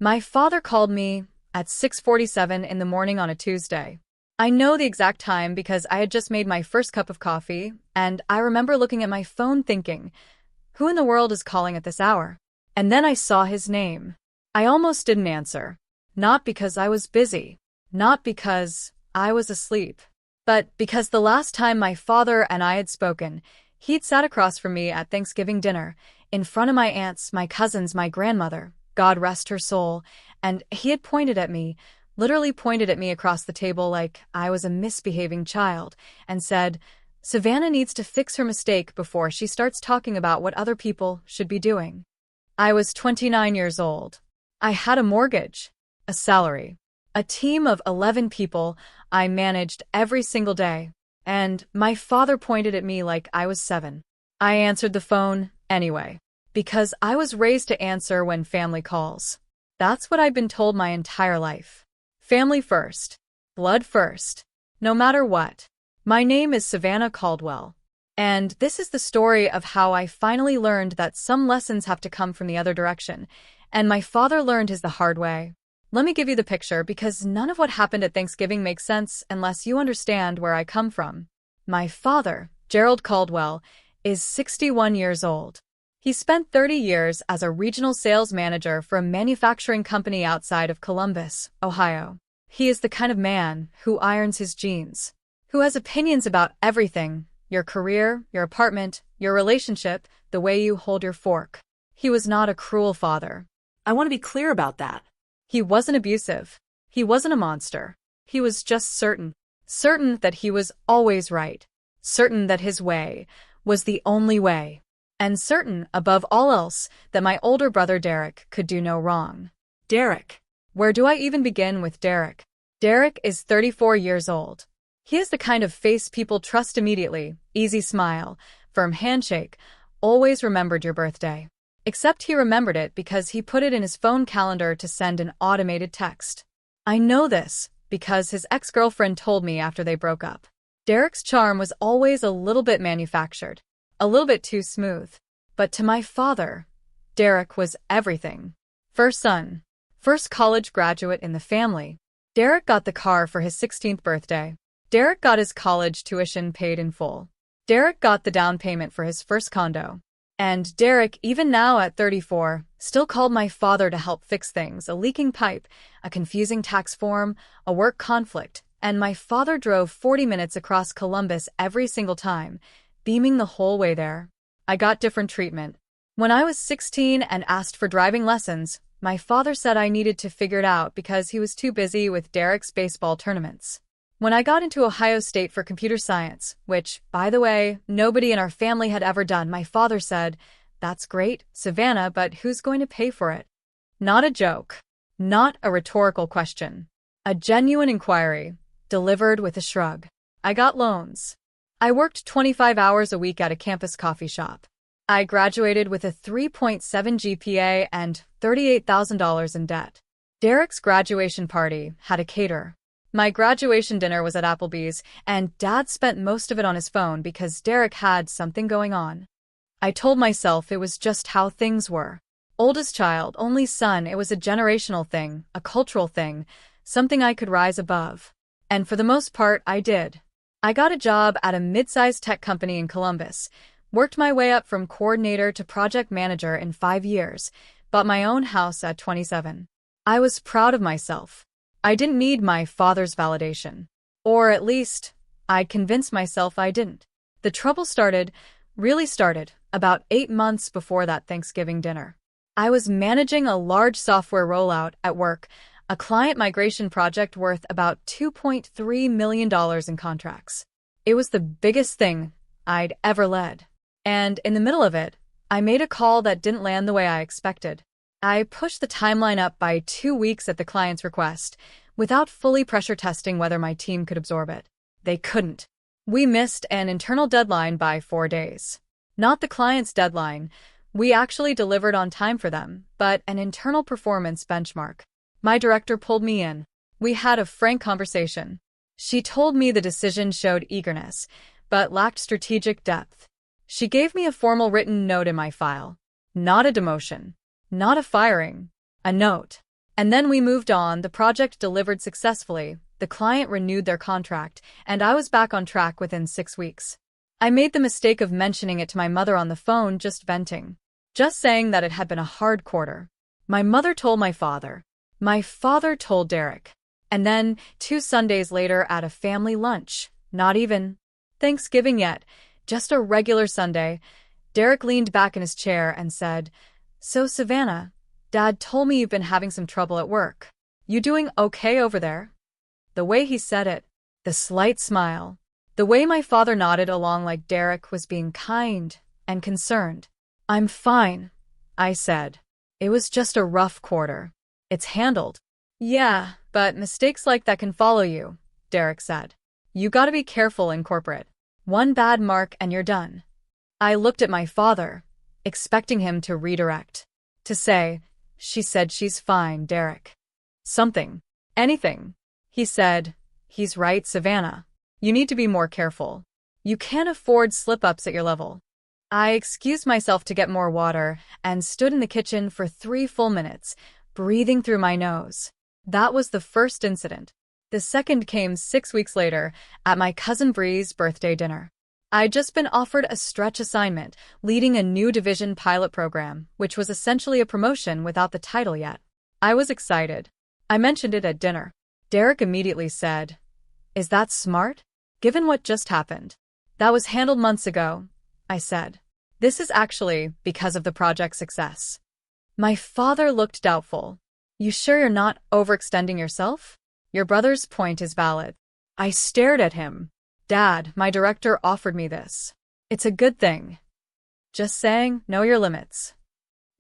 My father called me at 6:47 in the morning on a Tuesday. I know the exact time because I had just made my first cup of coffee, and I remember looking at my phone thinking, who in the world is calling at this hour? And then I saw his name. I almost didn't answer. Not because I was busy, not because I was asleep, but because the last time my father and I had spoken, he'd sat across from me at Thanksgiving dinner, in front of my aunts, my cousins, my grandmother, God rest her soul, and he had pointed at me, literally pointed at me across the table like I was a misbehaving child, and said, Savannah needs to fix her mistake before she starts talking about what other people should be doing. I was 29 years old. I had a mortgage, a salary, a team of 11 people I managed every single day, and my father pointed at me like I was 7. I answered the phone anyway, because I was raised to answer when family calls. That's what I've been told my entire life. Family first, blood first, no matter what. My name is Savannah Caldwell, and this is the story of how I finally learned that some lessons have to come from the other direction, and my father learned his the hard way. Let me give you the picture because none of what happened at Thanksgiving makes sense unless you understand where I come from. My father, Gerald Caldwell, is 61 years old. He spent 30 years as a regional sales manager for a manufacturing company outside of Columbus, Ohio. He is the kind of man who irons his jeans, who has opinions about everything, your career, your apartment, your relationship, the way you hold your fork. He was not a cruel father. I want to be clear about that. He wasn't abusive. He wasn't a monster. He was just certain that he was always right, certain that his way was the only way, and certain, above all else, that my older brother Derrick could do no wrong. Derrick. Where do I even begin with Derrick? Derrick is 34 years old. He is the kind of face people trust immediately, easy smile, firm handshake, always remembered your birthday. Except he remembered it because he put it in his phone calendar to send an automated text. I know this because his ex-girlfriend told me after they broke up. Derrick's charm was always a little bit manufactured, a little bit too smooth. But to my father, Derrick was everything. First son, first college graduate in the family. Derrick got the car for his 16th birthday. Derrick got his college tuition paid in full. Derrick got the down payment for his first condo. And Derrick, even now at 34, still called my father to help fix things, a leaking pipe, a confusing tax form, a work conflict, and my father drove 40 minutes across Columbus every single time, beaming the whole way there. I got different treatment. When I was 16 and asked for driving lessons, my father said I needed to figure it out because he was too busy with Derrick's baseball tournaments. When I got into Ohio State for computer science, which, by the way, nobody in our family had ever done, my father said, "That's great, Savannah, but who's going to pay for it?" Not a joke. Not a rhetorical question. A genuine inquiry, delivered with a shrug. I got loans. I worked 25 hours a week at a campus coffee shop. I graduated with a 3.7 GPA and $38,000 in debt. Derrick's graduation party had a caterer. My graduation dinner was at Applebee's, and Dad spent most of it on his phone because Derrick had something going on. I told myself it was just how things were. Oldest child, only son, it was a generational thing, a cultural thing, something I could rise above. And for the most part, I did. I got a job at a mid-sized tech company in Columbus, worked my way up from coordinator to project manager in 5 years, bought my own house at 27. I was proud of myself. I didn't need my father's validation. Or at least, I'd convinced myself I didn't. The trouble really started, about 8 months before that Thanksgiving dinner. I was managing a large software rollout at work, a client migration project worth about $2.3 million in contracts. It was the biggest thing I'd ever led. And in the middle of it, I made a call that didn't land the way I expected. I pushed the timeline up by 2 weeks at the client's request, without fully pressure testing whether my team could absorb it. They couldn't. We missed an internal deadline by 4 days. Not the client's deadline. We actually delivered on time for them, but an internal performance benchmark. My director pulled me in. We had a frank conversation. She told me the decision showed eagerness, but lacked strategic depth. She gave me a formal written note in my file. Not a demotion. Not a firing. A note. And then we moved on, the project delivered successfully, the client renewed their contract, and I was back on track within 6 weeks. I made the mistake of mentioning it to my mother on the phone, just venting. Just saying that it had been a hard quarter. My mother told my father. My father told Derrick. And then, 2 Sundays later at a family lunch, not even Thanksgiving yet, just a regular Sunday, Derrick leaned back in his chair and said, "So Savannah, Dad told me you've been having some trouble at work. You doing okay over there?" The way he said it, the slight smile, the way my father nodded along like Derrick was being kind and concerned. "I'm fine," I said. "It was just a rough quarter. It's handled." "Yeah, but mistakes like that can follow you," Derrick said. "You gotta be careful in corporate. One bad mark and you're done." I looked at my father, expecting him to redirect. To say, "She said she's fine, Derrick." Something. Anything. He said, "He's right, Savannah. You need to be more careful. You can't afford slip-ups at your level." I excused myself to get more water and stood in the kitchen for 3 full minutes, breathing through my nose. That was the first incident. The second came 6 weeks later at my cousin Bree's birthday dinner. I'd just been offered a stretch assignment, leading a new division pilot program, which was essentially a promotion without the title yet. I was excited. I mentioned it at dinner. Derrick immediately said, "Is that smart? Given what just happened?" "That was handled months ago," I said. "This is actually because of the project's success." My father looked doubtful. "You sure you're not overextending yourself? Your brother's point is valid." I stared at him. "Dad, my director offered me this. It's a good thing." Just saying, know your limits.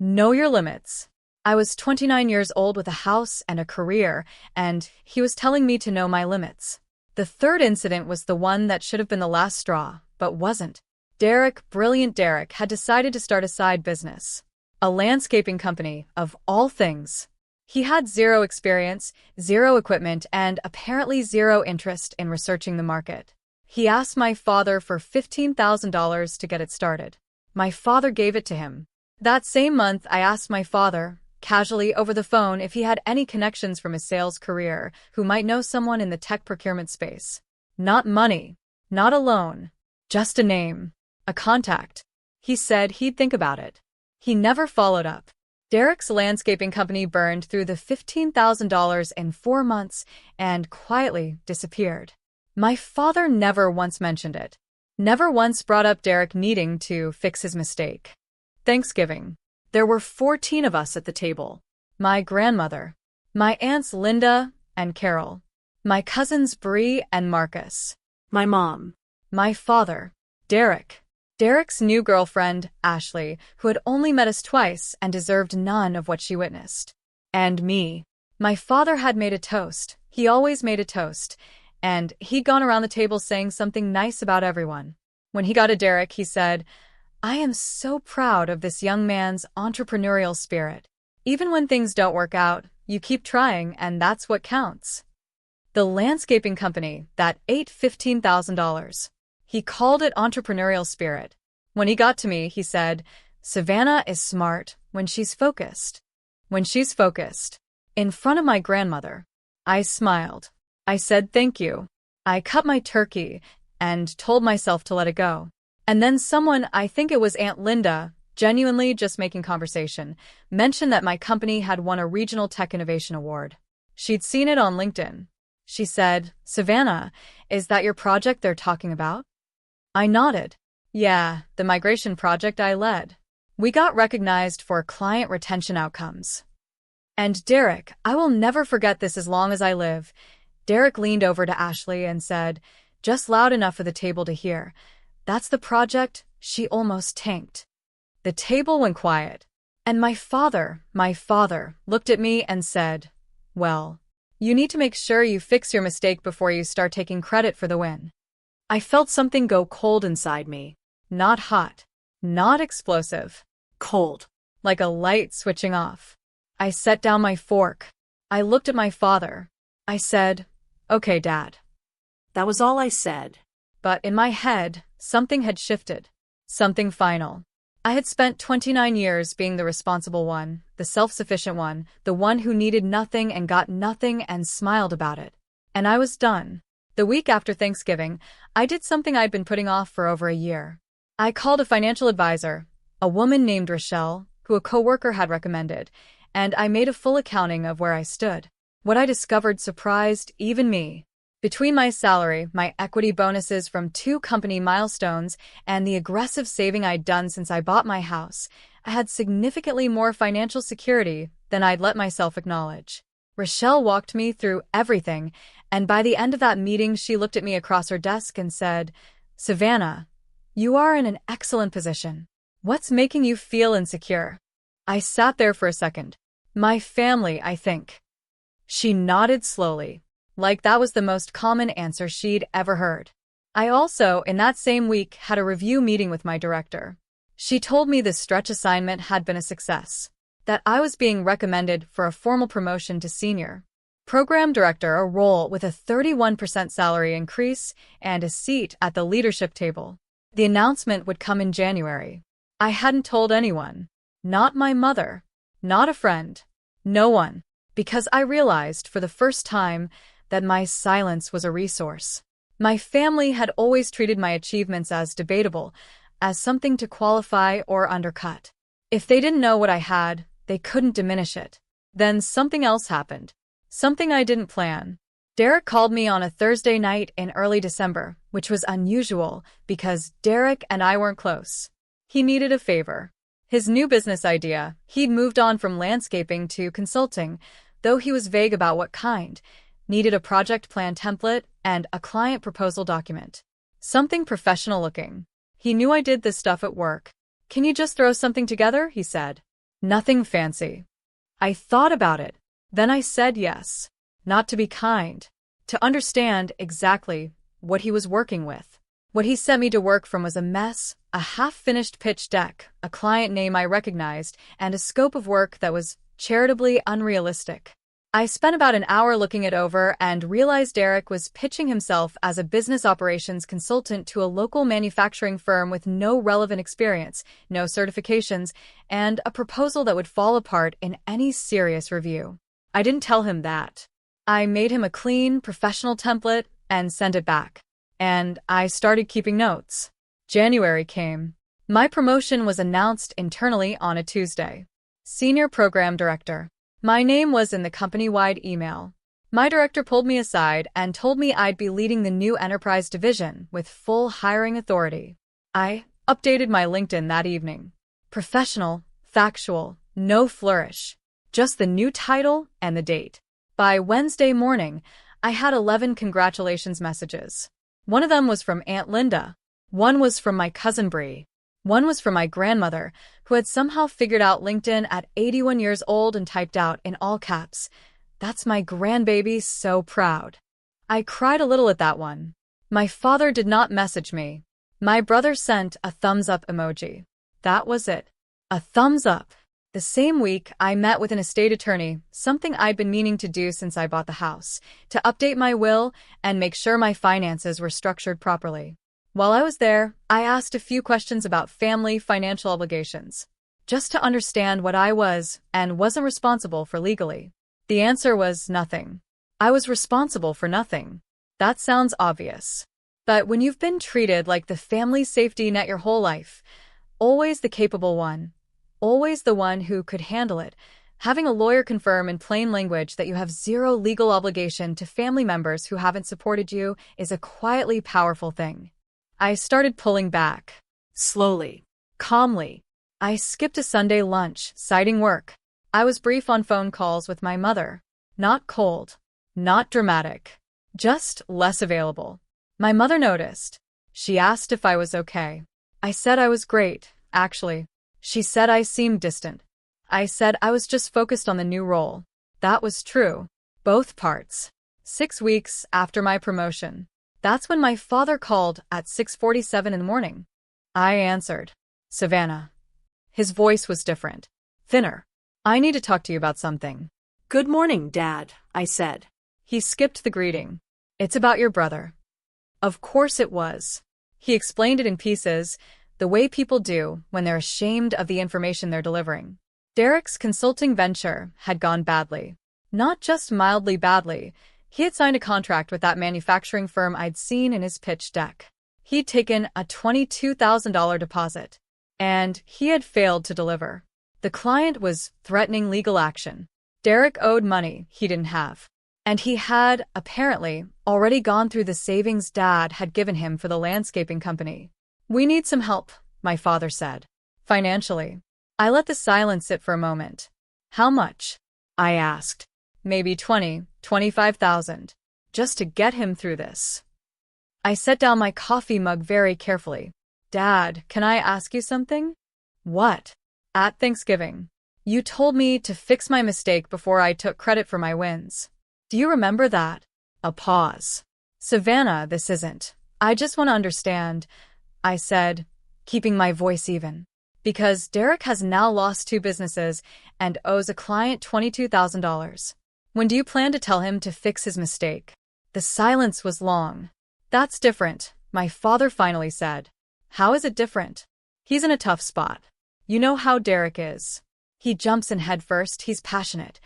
Know your limits. I was 29 years old with a house and a career, and he was telling me to know my limits. The third incident was the one that should have been the last straw, but wasn't. Derrick, brilliant Derrick, had decided to start a side business. A landscaping company, of all things. He had 0 experience, 0 equipment, and apparently 0 interest in researching the market. He asked my father for $15,000 to get it started. My father gave it to him. That same month, I asked my father, casually over the phone, if he had any connections from his sales career who might know someone in the tech procurement space. Not money, not a loan, just a name, a contact. He said he'd think about it. He never followed up. Derrick's landscaping company burned through the $15,000 in 4 months and quietly disappeared. My father never once mentioned it. Never once brought up Derrick needing to fix his mistake. Thanksgiving. There were 14 of us at the table. My grandmother, my aunts Linda and Carol, my cousins Bree and Marcus, My mom. my father, Derrick, Derrick's new girlfriend, Ashley, who had only met us twice and deserved none of what she witnessed, and me. My father had made a toast. He always made a toast, and he'd gone around the table saying something nice about everyone. When he got to Derrick, he said, "I am so proud of this young man's entrepreneurial spirit. Even when things don't work out, you keep trying, and that's what counts." The landscaping company that ate $15,000. He called it entrepreneurial spirit. When he got to me, he said, "Savannah is smart when she's focused." When she's focused. In front of my grandmother. I smiled. I said thank you. I cut my turkey and told myself to let it go. And then someone, I think it was Aunt Linda, genuinely just making conversation, mentioned that my company had won a Regional Tech Innovation Award. She'd seen it on LinkedIn. She said, "Savannah, is that your project they're talking about?" I nodded. Yeah, the migration project I led. We got recognized for client retention outcomes. And Derrick, I will never forget this as long as I live. Derrick leaned over to Ashley and said, just loud enough for the table to hear, "That's the project she almost tanked." The table went quiet. And my father, looked at me and said, "Well, you need to make sure you fix your mistake before you start taking credit for the win." I felt something go cold inside me. Not hot. Not explosive. Cold. Like a light switching off. I set down my fork. I looked at my father. I said, "Okay, Dad." That was all I said. But in my head, something had shifted. Something final. I had spent 29 years being the responsible one, the self-sufficient one, the one who needed nothing and got nothing and smiled about it. And I was done. The week after Thanksgiving, I did something I'd been putting off for over a year. I called a financial advisor, a woman named Rochelle, who a coworker had recommended, and I made a full accounting of where I stood. What I discovered surprised even me. Between my salary, my equity bonuses from 2 company milestones, and the aggressive saving I'd done since I bought my house, I had significantly more financial security than I'd let myself acknowledge. Rochelle walked me through everything, and by the end of that meeting she looked at me across her desk and said, "Savannah, you are in an excellent position. What's making you feel insecure?" I sat there for a second. "My family, I think." She nodded slowly, like that was the most common answer she'd ever heard. I also, in that same week, had a review meeting with my director. She told me the stretch assignment had been a success, that I was being recommended for a formal promotion to senior program director, a role with a 31% salary increase and a seat at the leadership table. The announcement would come in January. I hadn't told anyone. Not my mother. Not a friend. No one. Because I realized for the first time that my silence was a resource. My family had always treated my achievements as debatable, as something to qualify or undercut. If they didn't know what I had, they couldn't diminish it. Then something else happened. Something I didn't plan. Derrick called me on a Thursday night in early December, which was unusual because Derrick and I weren't close. He needed a favor. His new business idea, he'd moved on from landscaping to consulting, though he was vague about what kind, needed a project plan template and a client proposal document. Something professional looking. He knew I did this stuff at work. "Can you just throw something together?" he said. "Nothing fancy." I thought about it. Then I said yes. Not to be kind. To understand exactly what he was working with. What he sent me to work from was a mess, a half-finished pitch deck, a client name I recognized, and a scope of work that was charitably unrealistic. I spent about an hour looking it over and realized Derrick was pitching himself as a business operations consultant to a local manufacturing firm with no relevant experience, no certifications, and a proposal that would fall apart in any serious review. I didn't tell him that. I made him a clean, professional template and sent it back. And I started keeping notes. January came. My promotion was announced internally on a Tuesday. Senior Program Director. My name was in the company-wide email. My director pulled me aside and told me I'd be leading the new enterprise division with full hiring authority. I updated my LinkedIn that evening. Professional, factual, no flourish. Just the new title and the date. By Wednesday morning, I had 11 congratulations messages. One of them was from Aunt Linda. One was from my cousin Bree. One was from my grandmother, who had somehow figured out LinkedIn at 81 years old and typed out in all caps, "That's my grandbaby, so proud." I cried a little at that one. My father did not message me. My brother sent a thumbs up emoji. That was it. A thumbs up. The same week, I met with an estate attorney, something I'd been meaning to do since I bought the house, to update my will and make sure my finances were structured properly. While I was there, I asked a few questions about family financial obligations, just to understand what I was and wasn't responsible for legally. The answer was nothing. I was responsible for nothing. That sounds obvious. But when you've been treated like the family safety net your whole life, always the capable one, always the one who could handle it, having a lawyer confirm in plain language that you have zero legal obligation to family members who haven't supported you is a quietly powerful thing. I started pulling back. Slowly. Calmly. I skipped a Sunday lunch, citing work. I was brief on phone calls with my mother. Not cold. Not dramatic. Just less available. My mother noticed. She asked if I was okay. I said I was great, actually. She said I seemed distant. I said I was just focused on the new role. That was true. Both parts. 6 weeks after my promotion. That's when my father called at 6:47 in the morning. I answered. "Savannah." His voice was different. Thinner. "I need to talk to you about something." "Good morning, Dad," I said. He skipped the greeting. "It's about your brother." Of course it was. He explained it in pieces, the way people do when they're ashamed of the information they're delivering. Derrick's consulting venture had gone badly. Not just mildly badly. He had signed a contract with that manufacturing firm I'd seen in his pitch deck. He'd taken a $22,000 deposit, and he had failed to deliver. The client was threatening legal action. Derrick owed money he didn't have, and he had, apparently, already gone through the savings Dad had given him for the landscaping company. "We need some help," my father said. "Financially." I let the silence sit for a moment. "How much?" I asked. "Maybe 25,000, just to get him through this." I set down my coffee mug very carefully. "Dad, can I ask you something?" "What?" "At Thanksgiving, you told me to fix my mistake before I took credit for my wins. Do you remember that?" A pause. "Savannah, this isn't. I just want to understand," I said, keeping my voice even. "Because Derrick has now lost 2 businesses and owes a client $22,000. When do you plan to tell him to fix his mistake?" The silence was long. "That's different," my father finally said. "How is it different?" "He's in a tough spot. You know how Derrick is. He jumps in head first, he's passionate.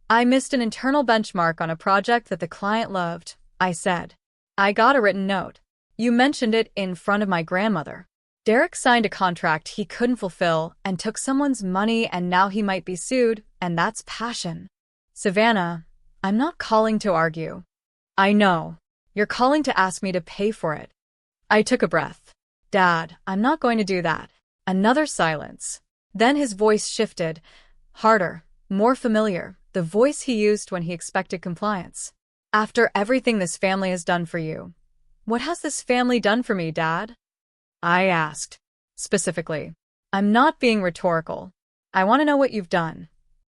I missed an internal benchmark on a project that the client loved," I said. "I got a written note. You mentioned it in front of my grandmother. Derrick signed a contract he couldn't fulfill and took someone's money, and now he might be sued, and that's passion." "Savannah, I'm not calling to argue." "I know. You're calling to ask me to pay for it." I took a breath. "Dad, I'm not going to do that." Another silence. Then his voice shifted, harder, more familiar, the voice he used when he expected compliance. "After everything this family has done for you, what has this family done for me, Dad?" I asked. Specifically. "I'm not being rhetorical. I want to know what you've done."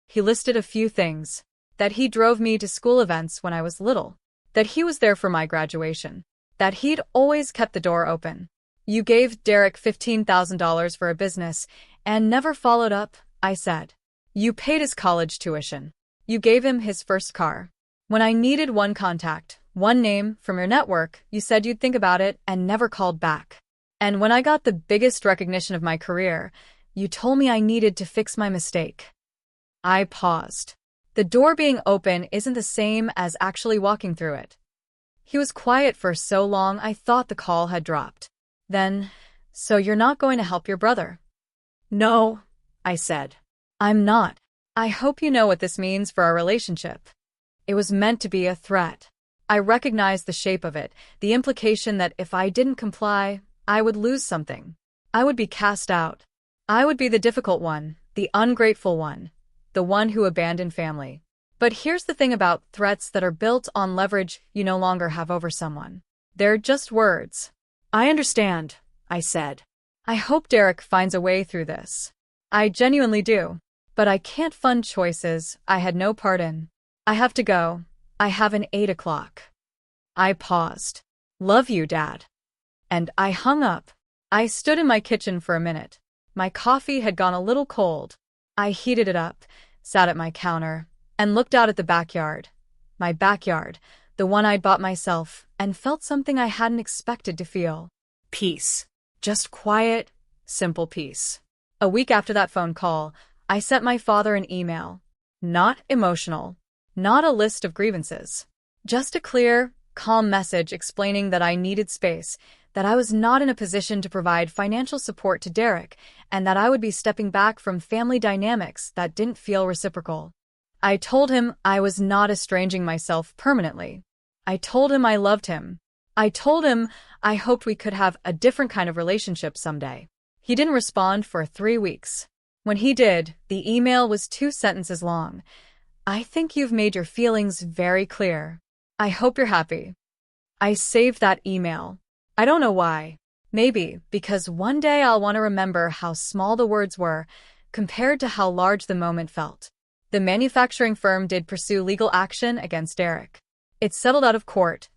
He listed a few things. That he drove me to school events when I was little. That he was there for my graduation. That he'd always kept the door open. "You gave Derrick $15,000 for a business and never followed up," I said. "You paid his college tuition. You gave him his first car. When I needed one contact, one name from your network, you said you'd think about it and never called back. And when I got the biggest recognition of my career, you told me I needed to fix my mistake." I paused. The door being open isn't the same as actually walking through it. He was quiet for so long I thought the call had dropped. "Then, so you're not going to help your brother?" "No," I said. "I'm not. I hope you know what this means for our relationship." It was meant to be a threat. I recognized the shape of it, the implication that if I didn't comply, I would lose something. I would be cast out. I would be the difficult one, the ungrateful one, the one who abandoned family. But here's the thing about threats that are built on leverage you no longer have over someone. They're just words. "I understand," I said. "I hope Derrick finds a way through this. I genuinely do. But I can't fund choices I had no part in. I have to go. I have an 8 o'clock. I paused. "Love you, Dad." And I hung up. I stood in my kitchen for a minute. My coffee had gone a little cold. I heated it up, sat at my counter, and looked out at the backyard. My backyard, the one I'd bought myself, and felt something I hadn't expected to feel. Peace. Just quiet, simple peace. A week after that phone call, I sent my father an email. Not emotional. Not a list of grievances. Just a clear, calm message explaining that I needed space, that I was not in a position to provide financial support to Derrick, and that I would be stepping back from family dynamics that didn't feel reciprocal. I told him I was not estranging myself permanently. I told him I loved him. I told him I hoped we could have a different kind of relationship someday. He didn't respond for 3 weeks. When he did, the email was 2 sentences long. "I think you've made your feelings very clear. I hope you're happy." I saved that email. I don't know why. Maybe because one day I'll want to remember how small the words were compared to how large the moment felt. The manufacturing firm did pursue legal action against Derrick. It settled out of court.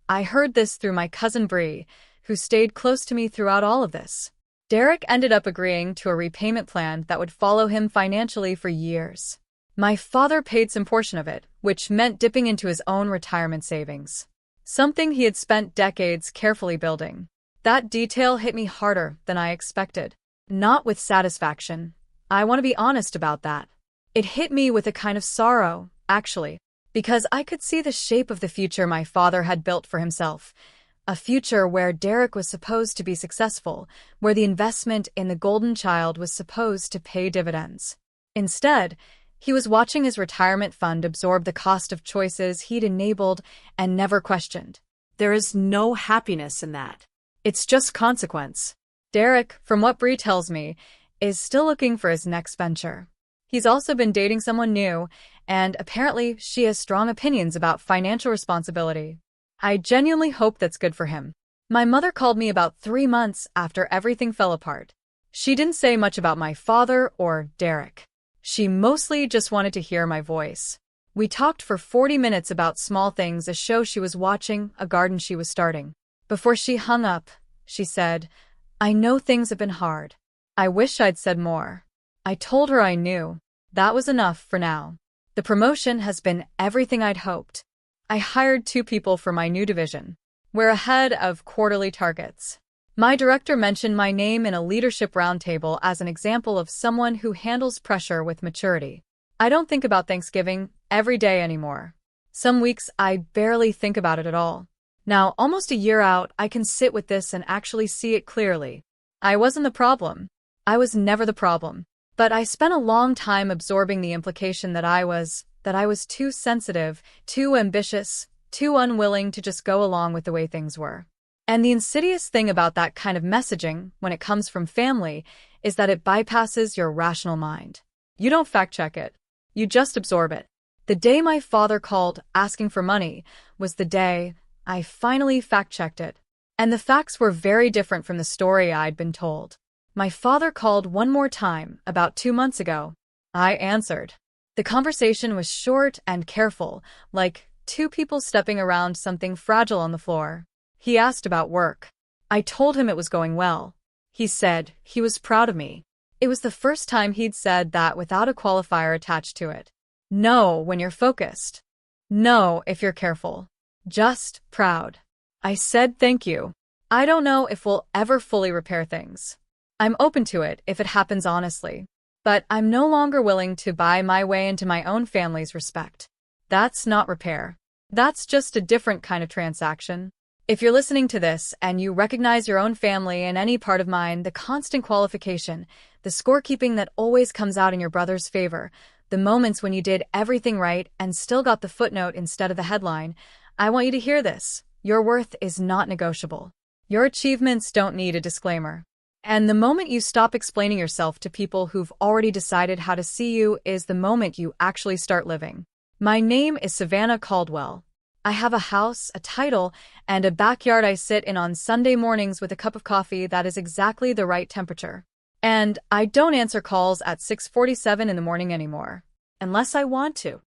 I heard this through my cousin Bree, who stayed close to me throughout all of this. Derrick ended up agreeing to a repayment plan that would follow him financially for years. My father paid some portion of it, which meant dipping into his own retirement savings. Something he had spent decades carefully building. That detail hit me harder than I expected. Not with satisfaction. I want to be honest about that. It hit me with a kind of sorrow, actually, because I could see the shape of the future my father had built for himself. A future where Derrick was supposed to be successful, where the investment in the golden child was supposed to pay dividends. Instead, he was watching his retirement fund absorb the cost of choices he'd enabled and never questioned. There is no happiness in that. It's just consequence. Derrick, from what Bree tells me, is still looking for his next venture. He's also been dating someone new, and apparently she has strong opinions about financial responsibility. I genuinely hope that's good for him. My mother called me about 3 months after everything fell apart. She didn't say much about my father or Derrick. She mostly just wanted to hear my voice. We talked for 40 minutes about small things, a show she was watching, a garden she was starting. Before she hung up, she said, "I know things have been hard. I wish I'd said more." I told her I knew. That was enough for now. The promotion has been everything I'd hoped. I hired 2 people for my new division. We're ahead of quarterly targets. My director mentioned my name in a leadership roundtable as an example of someone who handles pressure with maturity. I don't think about Thanksgiving every day anymore. Some weeks I barely think about it at all. Now, almost a year out, I can sit with this and actually see it clearly. I wasn't the problem. I was never the problem. But I spent a long time absorbing the implication that I was too sensitive, too ambitious, too unwilling to just go along with the way things were. And the insidious thing about that kind of messaging, when it comes from family, is that it bypasses your rational mind. You don't fact-check it. You just absorb it. The day my father called asking for money was the day I finally fact-checked it. And the facts were very different from the story I'd been told. My father called one more time about 2 months ago. I answered. The conversation was short and careful, like 2 people stepping around something fragile on the floor. He asked about work. I told him it was going well. He said he was proud of me. It was the first time he'd said that without a qualifier attached to it. No when you're focused. No if you're careful. Just proud. I said thank you. I don't know if we'll ever fully repair things. I'm open to it if it happens honestly. But I'm no longer willing to buy my way into my own family's respect. That's not repair. That's just a different kind of transaction. If you're listening to this and you recognize your own family in any part of mine, the constant qualification, the scorekeeping that always comes out in your brother's favor, the moments when you did everything right and still got the footnote instead of the headline, I want you to hear this. Your worth is not negotiable. Your achievements don't need a disclaimer. And the moment you stop explaining yourself to people who've already decided how to see you is the moment you actually start living. My name is Savannah Caldwell. I have a house, a title, and a backyard I sit in on Sunday mornings with a cup of coffee that is exactly the right temperature. And I don't answer calls at 6:47 in the morning anymore. Unless I want to.